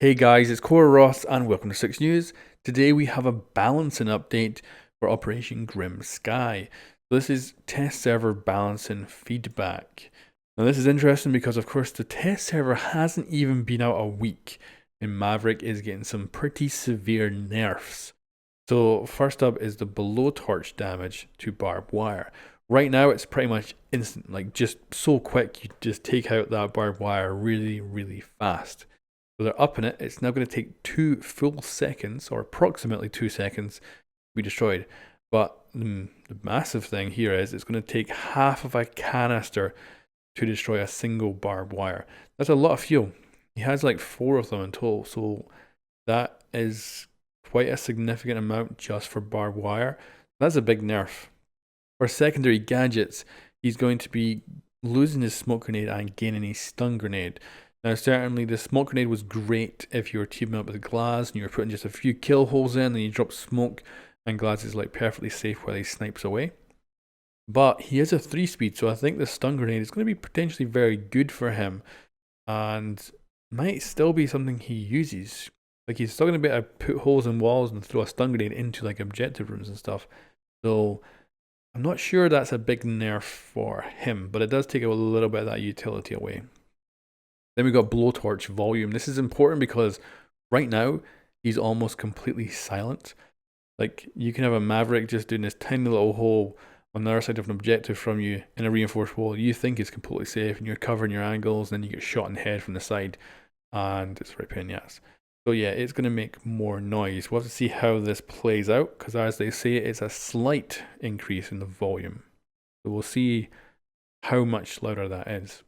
Hey guys, it's Cora Ross and welcome to 6 News. Today we have a balancing update for Operation Grim Sky. This is test server balancing feedback. Now this is interesting because of course the test server hasn't even been out a week and Maverick is getting some pretty severe nerfs. So first up is the blowtorch damage to barbed wire. Right now it's pretty much instant, like just so quick you just take out that barbed wire really fast. So they're upping it. It's now going to take 2 full seconds, or approximately 2 seconds, to be destroyed. But the massive thing here is it's going to take half of a canister to destroy a single barbed wire. That's a lot of fuel. He has like 4 of them in total, so that is quite a significant amount just for barbed wire. That's a big nerf. For secondary gadgets, he's going to be losing his smoke grenade and gaining a stun grenade. Now, certainly, the smoke grenade was great if you were teaming up with Glaz and you were putting just a few kill holes in, and you drop smoke, and Glaz is like perfectly safe while he snipes away. But he is a 3-speed, so I think the stun grenade is going to be potentially very good for him, and might still be something he uses. Like he's still going to be able to put holes in walls and throw a stun grenade into like objective rooms and stuff. So I'm not sure that's a big nerf for him, but it does take a little bit of that utility away. Then we got blowtorch volume. This is important because right now he's almost completely silent. Like you can have a Maverick just doing this tiny little hole on the other side of an objective from you in a reinforced wall. You think it's completely safe and you're covering your angles, and then you get shot in the head from the side, and it's right pain in the ass. So yeah, it's going to make more noise. We'll have to see how this plays out because, as they say, it's a slight increase in the volume. So we'll see how much louder that is.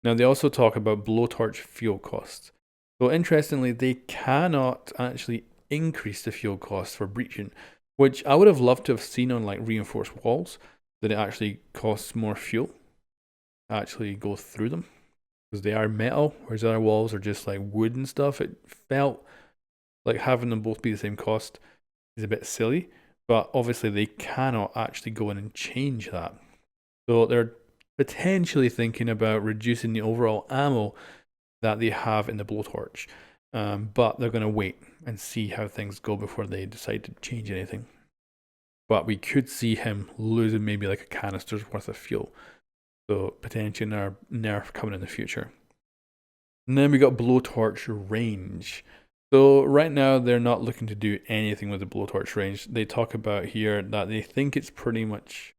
Now, they also talk about blowtorch fuel costs. So, interestingly, they cannot actually increase the fuel costs for breaching, which I would have loved to have seen on like reinforced walls, that it actually costs more fuel to actually go through them because they are metal, whereas other walls are just like wood and stuff. It felt like having them both be the same cost is a bit silly, but obviously they cannot actually go in and change that. So they're potentially thinking about reducing the overall ammo that they have in the blowtorch. But they're going to wait and see how things go before they decide to change anything. But we could see him losing maybe like a canister's worth of fuel. So potentially another nerf coming in the future. And then we got blowtorch range. So right now they're not looking to do anything with the blowtorch range. They talk about here that they think it's pretty much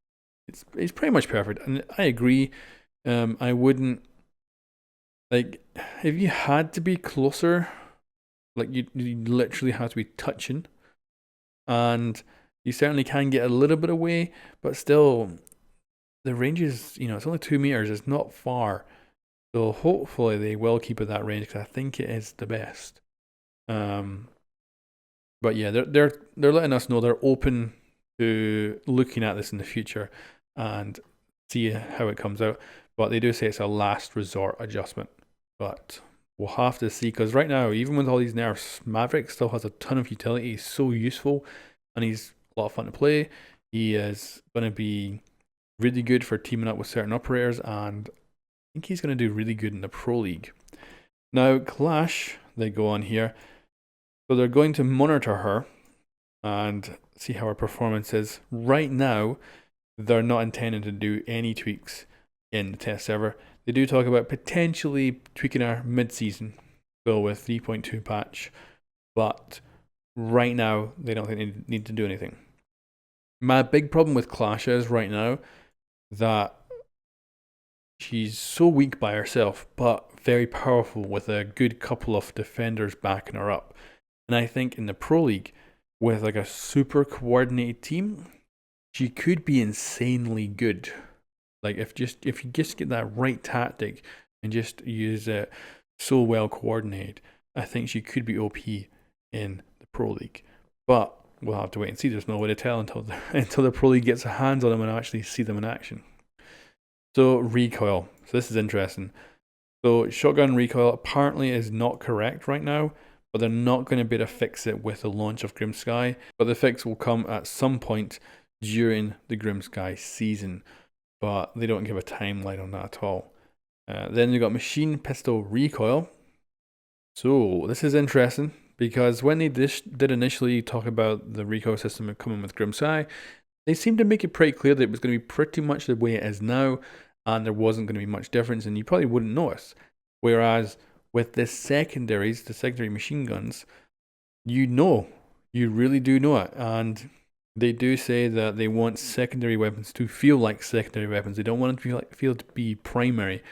perfect, and I agree. I wouldn't like if you had to be closer, like you literally have to be touching, and you certainly can get a little bit away, but still, the range is it's only 2 meters. It's not far, so hopefully they will keep it that range because I think it is the best. But yeah, they're letting us know they're open to looking at this in the future and see how it comes out. But they do say it's a last resort adjustment. But we'll have to see because right now, even with all these nerfs, Maverick still has a ton of utility. He's so useful and he's a lot of fun to play. He is going to be really good for teaming up with certain operators, and I think he's going to do really good in the Pro League. Now, Clash, they go on here. So they're going to monitor her and see how her performance is. Right now, they're not intending to do any tweaks in the test server. They do talk about potentially tweaking her mid-season, so with 3.2 patch, but right now they don't think they need to do anything. My big problem with Clash is right now that she's so weak by herself, but very powerful with a good couple of defenders backing her up. And I think in the Pro League, with like a super coordinated team, she could be insanely good. Like if you just get that right tactic and just use it so well coordinated, I think she could be OP in the Pro League. But we'll have to wait and see. There's no way to tell until the Pro League gets a hands on them and actually see them in action. So recoil. So this is interesting. So shotgun recoil apparently is not correct right now, but they're not going to be able to fix it with the launch of Grim Sky. But the fix will come at some point during the Grim Sky season, but they don't give a timeline on that at all. Then you got machine pistol recoil. So this is interesting because when they did initially talk about the recoil system coming with Grimsky, they seemed to make it pretty clear that it was going to be pretty much the way it is now, and there wasn't going to be much difference, and you probably wouldn't notice. Whereas with the secondaries, the secondary machine guns, you know, you really do know it, and they do say that they want secondary weapons to feel like secondary weapons. They don't want them to feel to be primary.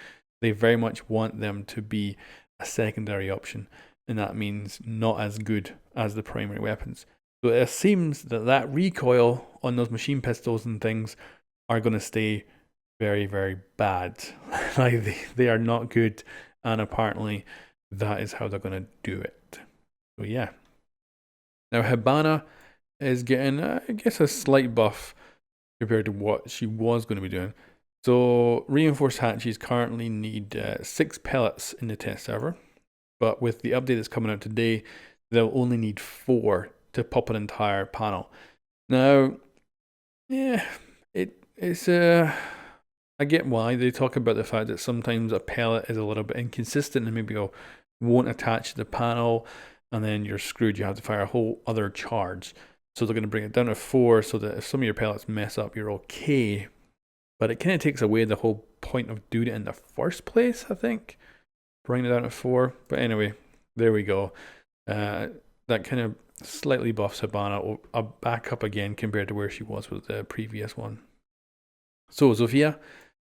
They very much want them to be a secondary option, and that means not as good as the primary weapons. So it seems that that recoil on those machine pistols and things are going to stay very, very bad. Like they are not good, and apparently that is how they're going to do it. So yeah. Now Hibana is getting, I guess, a slight buff compared to what she was going to be doing. So reinforced hatches currently need 6 pellets in the test server, but with the update that's coming out today, they'll only need 4 to pop an entire panel. Now, yeah, it's I get why they talk about the fact that sometimes a pellet is a little bit inconsistent and maybe won't attach to the panel, and then you're screwed. You have to fire a whole other charge. So they're going to bring it down to 4 so that if some of your pellets mess up, you're okay. But it kind of takes away the whole point of doing it in the first place, I think. Bring it down to 4. But anyway, there we go. That kind of slightly buffs Hibana back up again compared to where she was with the previous one. So Zofia,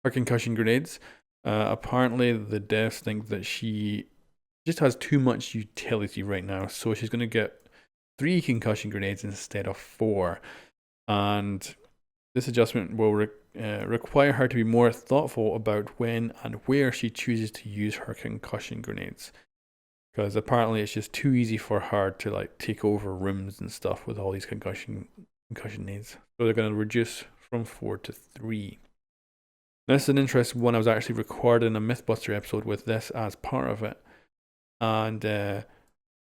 her concussion grenades. Apparently the devs think that she just has too much utility right now. So she's going to get 3 concussion grenades instead of 4. And this adjustment will require her to be more thoughtful about when and where she chooses to use her concussion grenades. Because apparently it's just too easy for her to like take over rooms and stuff with all these concussion nades. So they're going to reduce from 4 to 3. This is an interesting one. I was actually recording a Mythbuster episode with this as part of it. And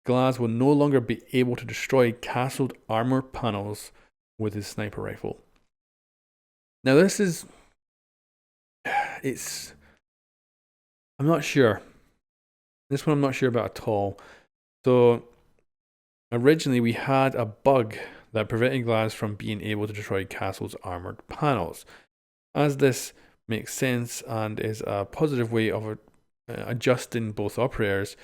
Glaz will no longer be able to destroy castled armor panels with his sniper rifle. Now this is, I'm not sure. This one I'm not sure about at all. So originally we had a bug that prevented Glaz from being able to destroy castle's armored panels. As this makes sense and is a positive way of adjusting both operators,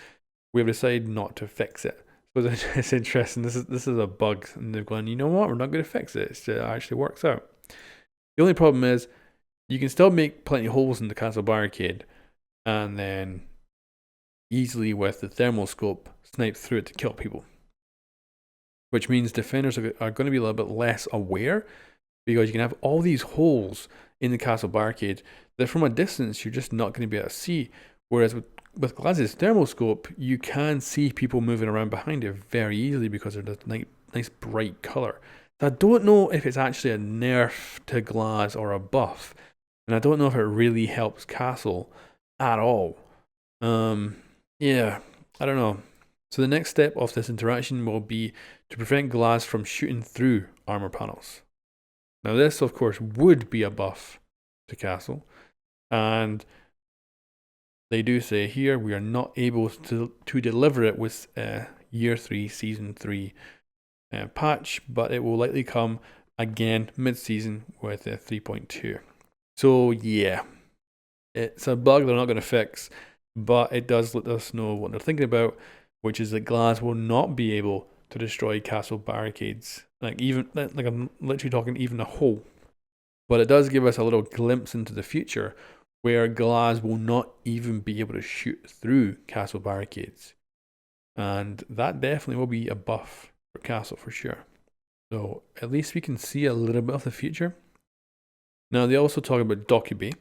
we have decided not to fix it. So it's interesting. This is a bug, and they've gone, you know what? We're not going to fix it. It actually works out. The only problem is you can still make plenty of holes in the castle barricade, and then easily with the thermal scope snipe through it to kill people. Which means defenders are going to be a little bit less aware, because you can have all these holes in the castle barricade that from a distance you're just not going to be able to see. Whereas with Glaz's thermal scope, you can see people moving around behind it very easily because they're this nice bright color. So I don't know if it's actually a nerf to Glaz or a buff, and I don't know if it really helps Castle at all. Yeah, I don't know. So the next step of this interaction will be to prevent Glaz from shooting through armor panels. Now this, of course, would be a buff to Castle, and they do say here we are not able to deliver it with Year 3, Season 3 patch, but it will likely come again mid-season with 3.2. So yeah, it's a bug they're not going to fix, but it does let us know what they're thinking about, which is that Glaz will not be able to destroy castle barricades. Like I'm literally talking even a hole. But it does give us a little glimpse into the future where Glaz will not even be able to shoot through castle barricades. And that definitely will be a buff for Castle for sure. So at least we can see a little bit of the future. Now they also talk about Dokkaebi.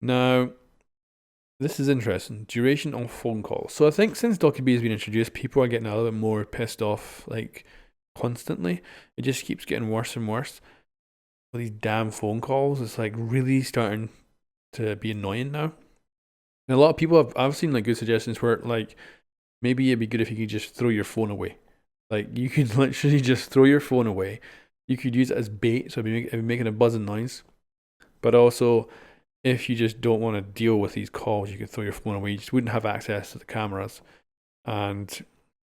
Now this is interesting. Duration of phone calls. So I think since Dokkaebi has been introduced, people are getting a little bit more pissed off like constantly. It just keeps getting worse and worse. With these damn phone calls, it's like really starting to be annoying now. And a lot of people I've seen like good suggestions where like maybe it'd be good if you could just throw your phone away. Like you could literally just throw your phone away. You could use it as bait, so it'd be making a buzzing noise. But also, if you just don't want to deal with these calls, you could throw your phone away. You just wouldn't have access to the cameras. And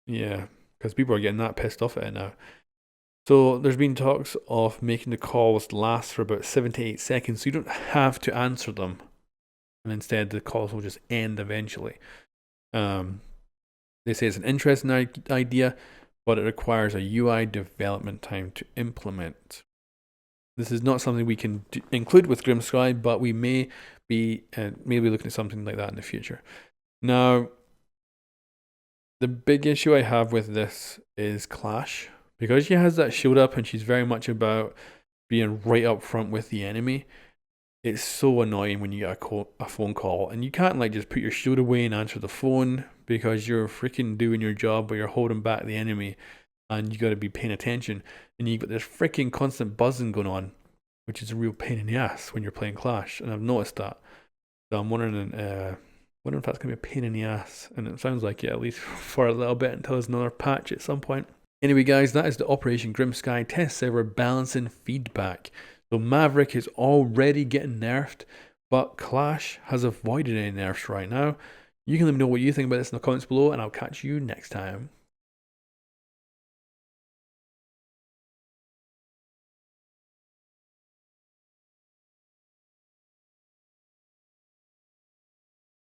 yeah, because people are getting that pissed off at it now. So there's been talks of making the calls last for about 7 to 8 seconds, so you don't have to answer them, and instead the calls will just end eventually. They say it's an interesting idea, but it requires a UI development time to implement. This is not something we can include with Grimsky, but we may be maybe looking at something like that in the future. Now, the big issue I have with this is Clash. Because she has that shield up and she's very much about being right up front with the enemy, it's so annoying when you get a phone call and you can't like just put your shield away and answer the phone because you're freaking doing your job, but you're holding back the enemy and you got to be paying attention, and you've got this freaking constant buzzing going on, which is a real pain in the ass when you're playing Clash, and I've noticed that. So I'm wondering if that's gonna be a pain in the ass, and it sounds like it, at least for a little bit, until there's another patch at some point. Anyway guys, that is the Operation Grimsky test server balancing feedback. So Maverick is already getting nerfed, but Clash has avoided any nerfs right now. You can let me know what you think about this in the comments below, and I'll catch you next time.